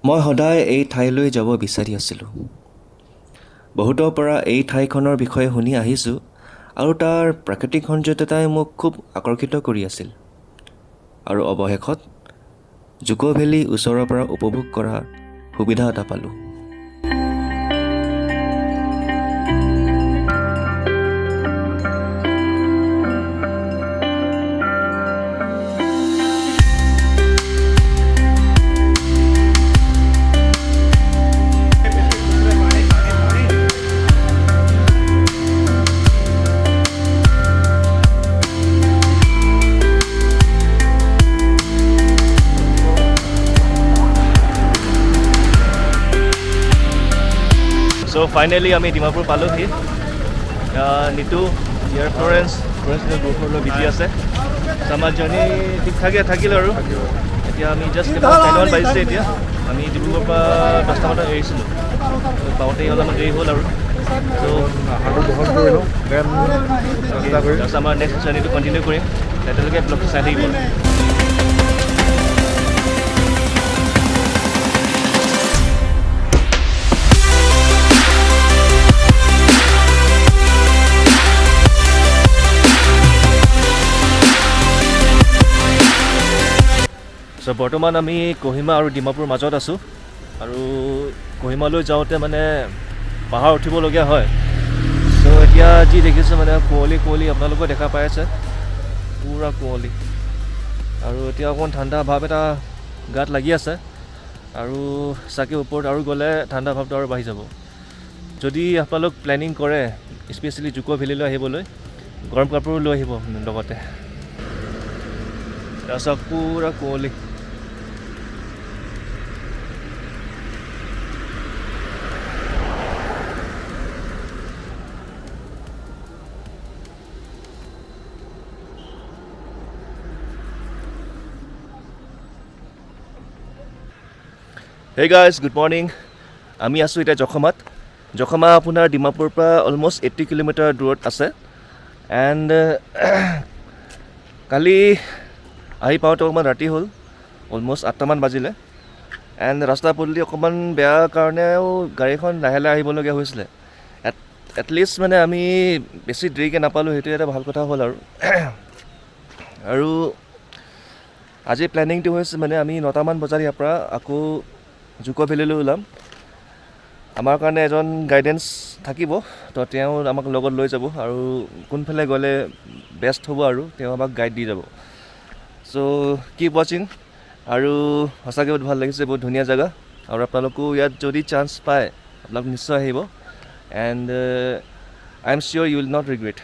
মই সদায় এই ঠাইলৈ যাব বিচাৰি আছিলোঁ। বহুতৰ পৰা এই ঠাইখনৰ বিষয়ে শুনি আহিছোঁ আৰু তাৰ প্ৰাকৃতিক সৌন্দৰ্যতাই মোক খুব আকৰ্ষিত কৰি আছিল। আৰু অৱশেষত জুক' ভেলী ওচৰৰ পৰা উপভোগ কৰাৰ সুবিধা এটা পালোঁ। So finally আমি ডিমাপুৰ পালোহি। নিতু ইয়াৰ ফ্লৰেঞ্চ গ্ৰুপলৈ বিজি আছে। আমাৰ জাৰ্ণি ঠিক ঠাকে থাকিল আৰু এতিয়া আমি জাষ্ট 9 বাজিছে। এতিয়া আমি ডিব্ৰুগড়ৰ পৰা 10টা মানত এৰিছিলোঁ, পাওঁতে অলপমান দেৰি হ'ল আৰু চ' আমাৰ নেক্সট জাৰ্ণিটো কণ্টিনিউ কৰিম। তেতিয়ালৈকে ব্লগটো চাই থাকিব। চ' বৰ্তমান আমি কহিমা আৰু ডিমাপুৰ মাজত আছোঁ আৰু কহিমালৈ যাওঁতে মানে পাহাৰ উঠিবলগীয়া হয়। চ' এতিয়া যি দেখিছোঁ মানে কুঁৱলী আপোনালোকেও দেখা পাই আছে, পূৰা কুঁৱলী আৰু এতিয়া অকণমান ঠাণ্ডা ভাৱ এটা গাত লাগি আছে আৰু চাগে ওপৰত আৰু গ'লে ঠাণ্ডা ভাৱটো আৰু বাঢ়ি যাব। যদি আপোনালোক প্লেনিং কৰে স্পেচিয়েলি জুক' ভেলীলৈ আহিবলৈ, গৰম কাপোৰ লৈ আহিব লগতে। তাৰপিছত পূৰা কুঁৱলী। Hey guys, good morning. আমি আছোঁ এতিয়া জখমাত। জখমা আপোনাৰ ডিমাপুৰৰ পৰা অলমষ্ট 80 কিলোমিটাৰ দূৰত আছে। এণ্ড কালি আহি পাওঁতে অকণমান ৰাতি হ'ল, অলমষ্ট 8টামান বাজিলে। এণ্ড ৰাস্তা পদূলি অকণমান বেয়া কাৰণেও গাড়ীখন লাহে লাহে আহিবলগীয়া হৈছিলে। এটলিষ্ট মানে আমি বেছি দেৰিকৈ নাপালোঁ, সেইটো এটা ভাল কথা হ'ল আৰু আজি প্লেনিংটো হৈছে মানে আমি 9টামান বজাত ইয়াৰ পৰা আকৌ জুক' ভেলীলৈ ওলাম। আমাৰ কাৰণে এজন গাইডেন্স থাকিব, তো তেওঁ আমাক লগত লৈ যাব আৰু কোনফালে গ'লে বেষ্ট হ'ব আৰু তেওঁ আমাক গাইড দি যাব। চ' কিপ ৱাচিং। আৰু সঁচাকৈ বহুত ভাল লাগিছে, বহুত ধুনীয়া জেগা আৰু আপোনালোকো ইয়াত যদি চান্স পায় আপোনালোক নিশ্চয় আহিব। And I am sure you will not regret.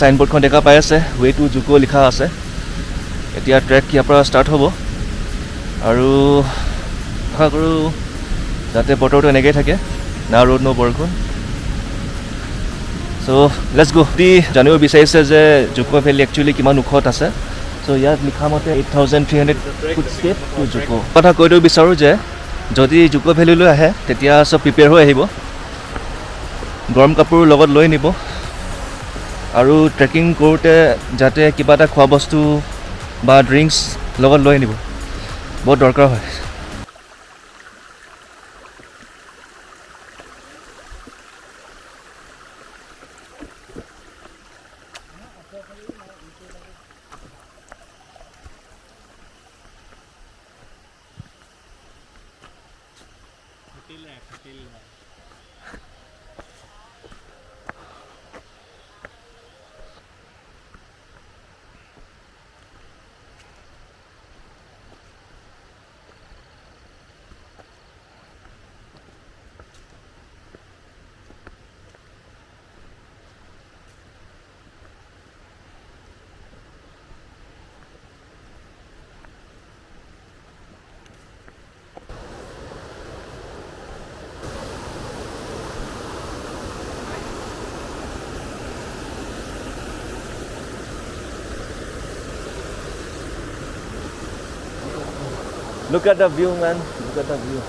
চাইনবোৰ্ডখন দেখা পাই আছে, ৱে টু জুক' লিখা আছে। এতিয়া ট্ৰেক ইয়াৰ পৰা ষ্টাৰ্ট হ'ব আৰু আশা কৰোঁ যাতে বতৰটো এনেকৈ থাকে, না ৰ'দ ন বৰষুণ। চ' লেটছ গো। জানিব বিচাৰিছে যে জুক' ভেলী একচুৱেলি কিমান ওখত আছে। চ' ইয়াত লিখা মতে 8,300 ফুট ষ্টেপ টু জুক'। কথা কৈ দিব বিচাৰোঁ যে যদি জুক' ভেলীলৈ আহে তেতিয়া চব প্ৰিপেয়াৰ হৈ আহিব, গৰম কাপোৰ লগত লৈ নিব আৰু ট্ৰেকিং কৰোঁতে যাতে কিবা এটা খোৱা বস্তু বা ড্ৰিংকছ লগত লৈ আনিব বহুত দৰকাৰ হয় Look at the view, man. Look at the view.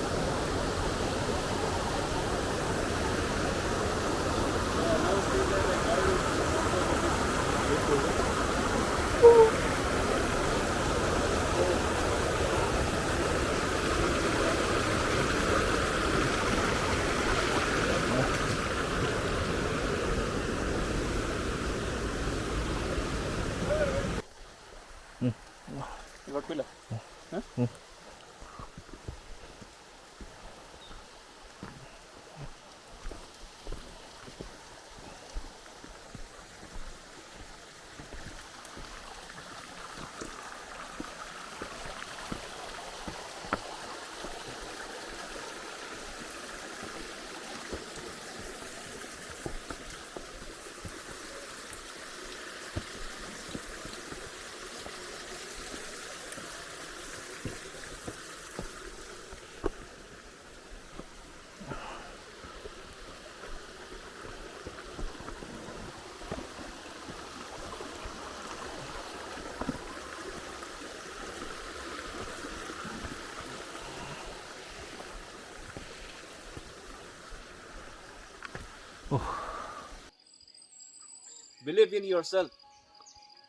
Believe in yourself.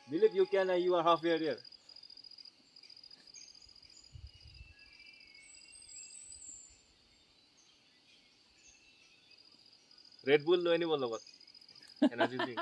Believe you can and you are halfway there. Red Bull লৈ আনিব লগত এনাৰ্জি ড্ৰিংক